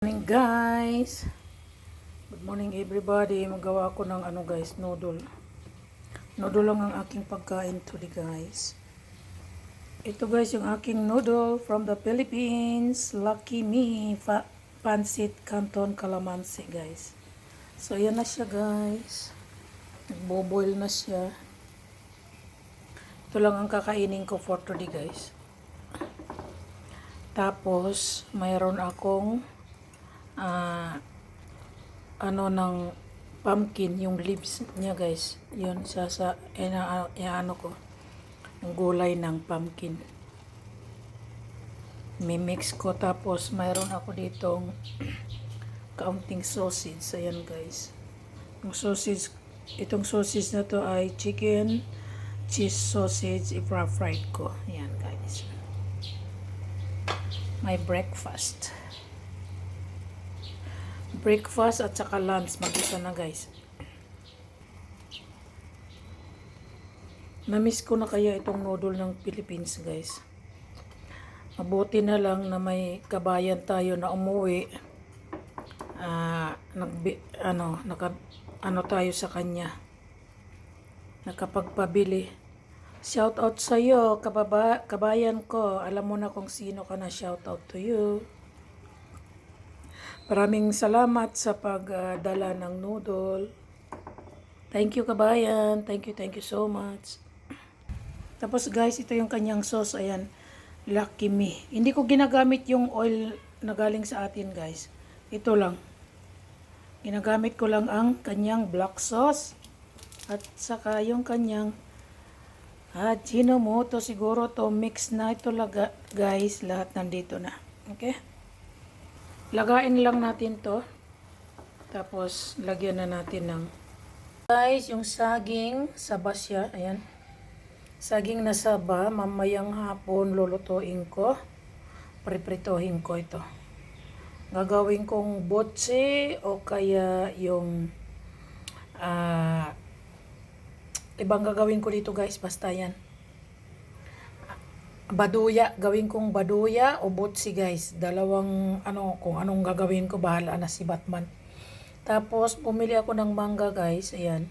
Morning guys. Good morning everybody. Magawa ako ng guys, noodle. Noodle lang ang aking pagkain today guys. Ito guys yung aking noodle from the Philippines. Lucky me. Pancit Canton Calamansi guys. So yan na siya guys. Nagbo-boil na siya. Ito lang ang kakainin ko for today guys. Tapos mayroon akong ng pumpkin, yung leaves niya guys. Yun, ano ko, yung gulay ng pumpkin. Mimix ko, tapos mayroon ako ditong kaunting sausage. Ayan guys. Yung sausage, itong sausage na to ay chicken cheese sausage, i-fried ko. Ayan guys. My breakfast at saka lunch mag-isa na guys. Namiss ko na kaya itong noodle ng Philippines guys. Mabuti na lang na may kabayan tayo na umuwi. Tayo sa kanya. Nakapagpabili. Shout out sa iyo, kabayan ko. Alam mo na kung sino ka na, shout out to you. Maraming salamat sa pagdala ng noodle. Thank you kabayan. Thank you so much. Tapos guys, ito yung kanyang sauce. Ayan. Lucky me. Hindi ko ginagamit yung oil na galing sa atin guys. Ito lang. Ginagamit ko lang ang kanyang black sauce. At saka yung kanyang Ajinomoto. Siguro to mix na ito guys. Lahat nandito na. Okay? Lagain lang natin to. Tapos, lagyan na natin ng guys, yung saging saba siya. Ayan. Saging na saba. Mamayang hapon lulutuin ko. Pripritohin ko ito. Gagawin kong botse o kaya yung ibang gagawin ko dito guys. Basta yan. Baduya, gawin kong baduya o butsi guys. Dalawang kung anong gagawin ko, bahala na si Batman. Tapos bumili ako ng mangga guys. Ayan.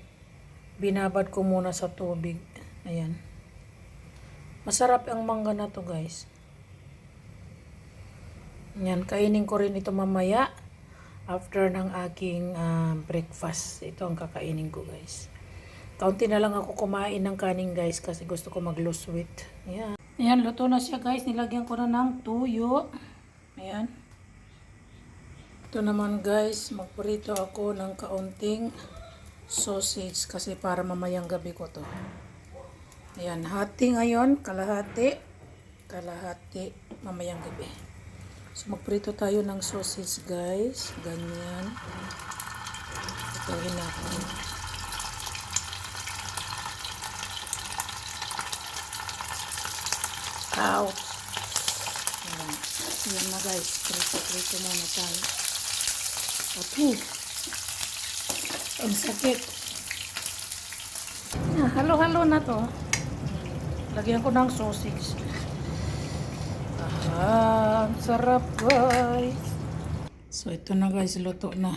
Binabad ko muna sa tubig. Ayan. Masarap ang mangga na to guys. Ayan, kainin ko rin ito mamaya after ng aking breakfast. Ito ang kakainin ko guys. Kaunti na lang ako kumain ng kanin guys kasi gusto ko mag-lose weight. Ayan. Ayan, luto na siya guys. Nilagyan ko na ng tuyo. Ayan. Ito naman guys, magprito ako ng kaunting sausage kasi para mamayang gabi ko to. Ayan, hati ngayon, kalahati mamayang gabi. So magprito tayo ng sausage guys. Ganyan. Ituhin natin. Out. Ayan na guys. Prito muna tayo. Okay. Ang sakit. Halo-halo na to. Lagyan ko ng sausage. Ang sarap guys. So ito na guys. Luto na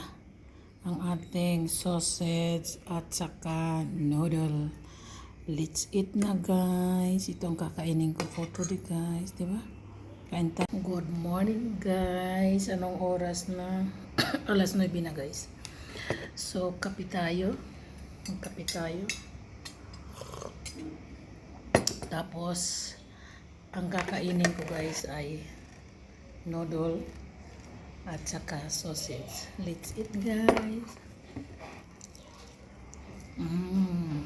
ang ating sausage at saka noodle. Let's eat na guys. Ito ang kakainin ko for today guys. Diba? Kain tayo. Good morning guys. Anong oras na? Alas 9 na guys. So kape tayo. Magkape tayo. Tapos ang kakainin ko guys ay noodle at saka sausage. Let's eat guys. Oh.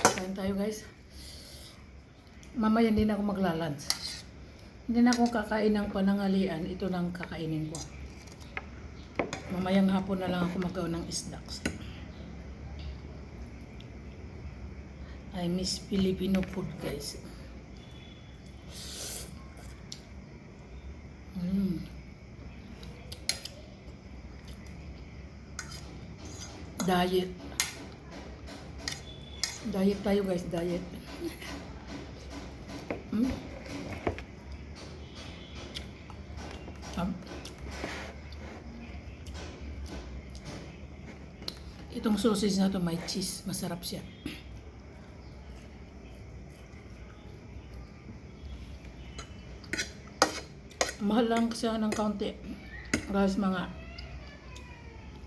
Kain tayo guys. Mamaya hindi na ako maglalunch. Hindi na ako kakain ng panangalian. Ito lang kakainin ko. Mamayang hapon na lang ako magawa ng snacks. I miss Filipino food guys. Mm. Diet. Diet tayo guys, diet. Mm. Itong sausage na to may cheese, masarap siya. Mahal lang siya ng kaunti. Guys, mga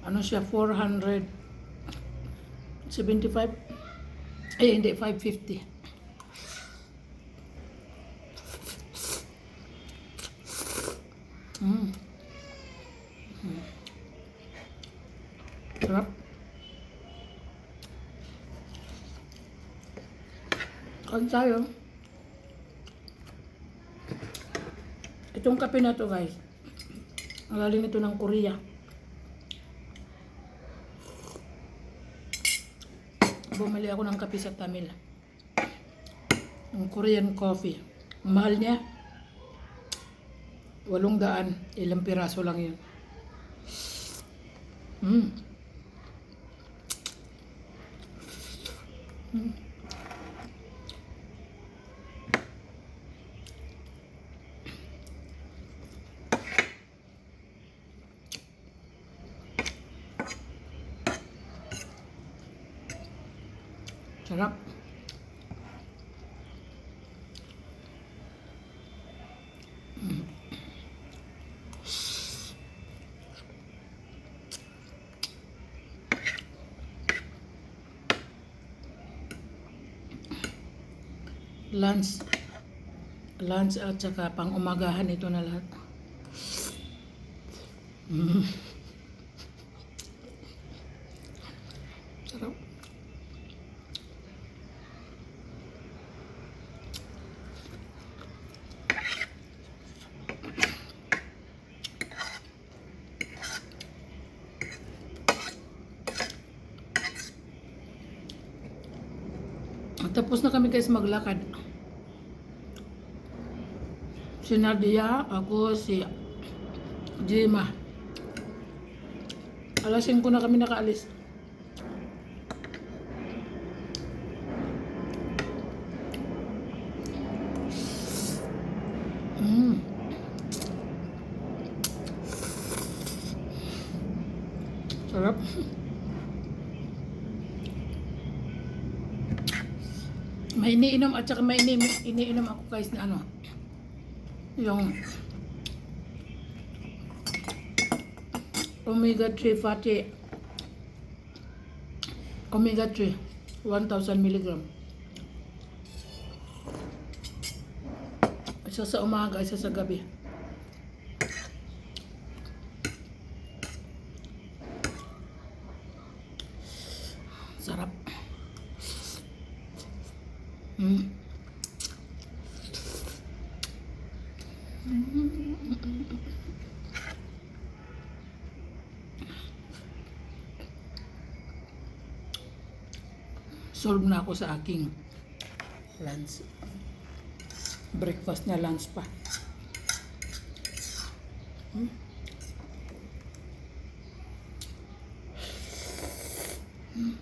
ano siya, 475. Hindi, 550. Mm. Sarap. Kain tayo. Itong kape na to guys, ang galing ito ng Korea. Bumili ako ng kape sa Tamil. Ang Korean coffee. Ang mahal niya, 800. Ilang piraso lang yun. Mm. Mm. Sarap. Lunch at saka pang umagahan ito na lahat. Mm. Sarap. Tapos na kami guys maglakad. Si Nadia, ako, si Jima. Alas 5 na kami nakaalis. Mm. Sarap. May iniinom at saka may iniinom ako guys na ano, yung omega-3 fatty, omega-3 1000 mg. Isa sa umaga, isa sa gabi. Sarap. Mm. Solve na ako sa aking lunch. Breakfast na lunch pa. Hmm? Hmm.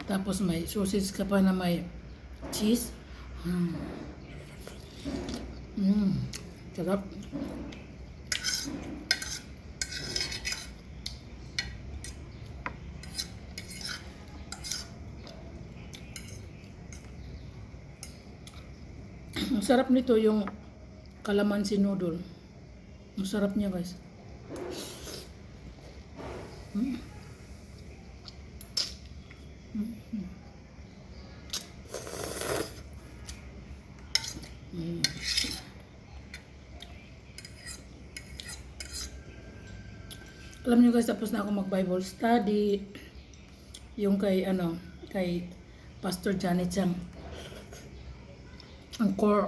Tapos may sausage ka pa na may cheese. Sarap. Ang sarap nito yung calamansi noodle. Ang sarap niya guys. Alam niyo guys, tapos na ako mag-Bible study. Yung kay kay Pastor Janet Chang. Ang core,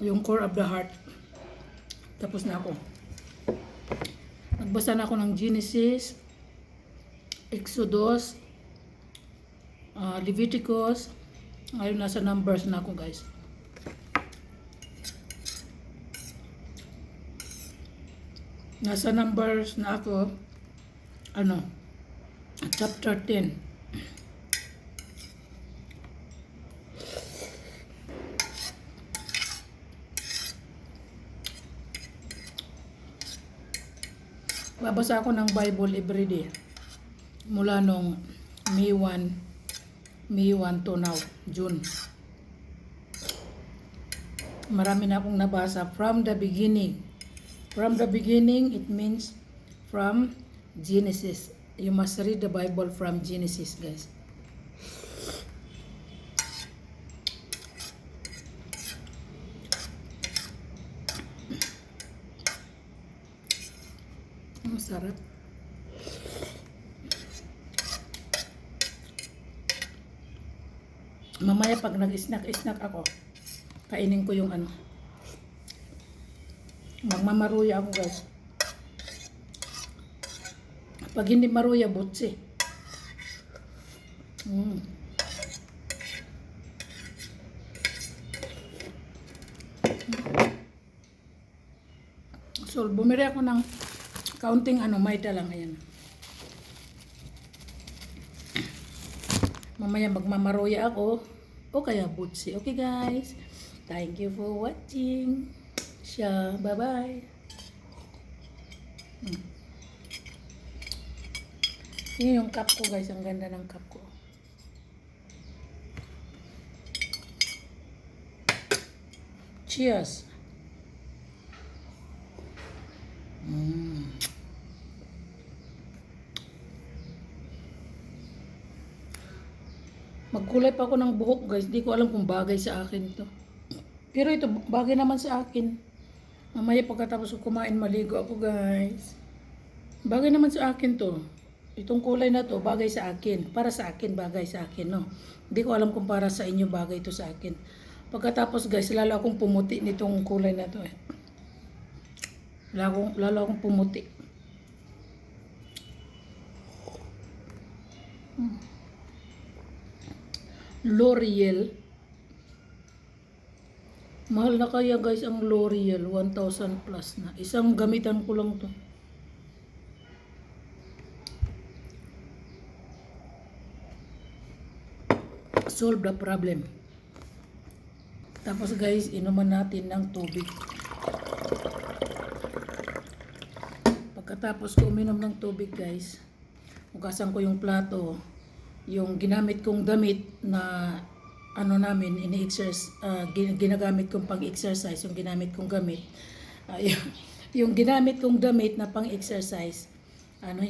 yung core of the heart. Tapos na ako. Nagbasa na ako ng Genesis, Exodus, Leviticus. Ngayon nasa numbers na ako guys. Nasa numbers na ako. Chapter 10. Babasa ako ng Bible everyday. Mula nung May 1 to now, June. Marami na akong nabasa from the beginning. From the beginning, it means from Genesis. You must read the Bible from Genesis, guys. Ang sarap. Mamaya pag nag-snack ako, kainin ko yung magmamaruya ako guys. Pag hindi maruya, butsi. So, bumili ako ng kaunting maida lang, ayan. Mamaya magmamaroya ako o kaya butsi. Okay guys, thank you for watching. Bye-bye. Yun yung cup ko guys, ang ganda ng cup ko. Cheers. Magkulay pa ako ng buhok guys. Di ko alam kung bagay sa akin to. Pero ito, bagay naman sa akin. Mamaya pagkatapos ko kumain, maligo ako guys. Bagay naman sa akin to. Itong kulay na to, bagay sa akin. Para sa akin, bagay sa akin, no? Hindi ko alam kung para sa inyo bagay to sa akin. Pagkatapos guys, lalo akong pumuti nitong kulay na to eh. Lalo akong pumuti. L'Oreal. Mahal na kaya guys ang L'Oreal, 1,000 plus na. Isang gamitan ko lang to. Solve the problem. Tapos guys, inuman natin ng tubig. Pagkatapos ko uminom ng tubig guys, hugasan ko yung plato. Yung ginamit kong damit na ginagamit kong pang-exercise, yung ginamit kong gamit, yung ginamit kong damit na pang-exercise,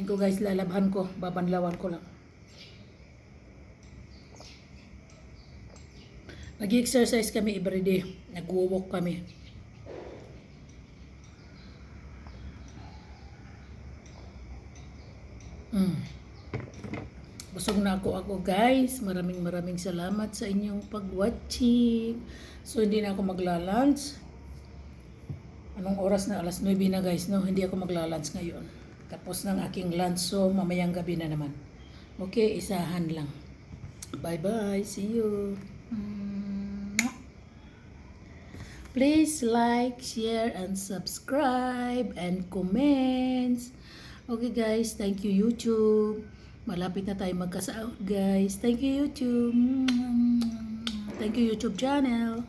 ko guys, lalabhan ko, babanlawan ko lang. Nag-exercise kami everyday, nag-walk kami. Busog na ako guys. Maraming salamat sa inyong pag-watching. So hindi na ako magla-lunch. Anong oras na? Alas 9 na guys, no? Hindi ako magla-lunch ngayon. Tapos ng aking lunch, so mamayang gabi na naman. Okay, isahan lang. Bye-bye. See you. Please like, share, and subscribe, and comments. Okay guys, thank you YouTube. Malapit na tayo magkasahod guys. Thank you YouTube. Thank you YouTube channel.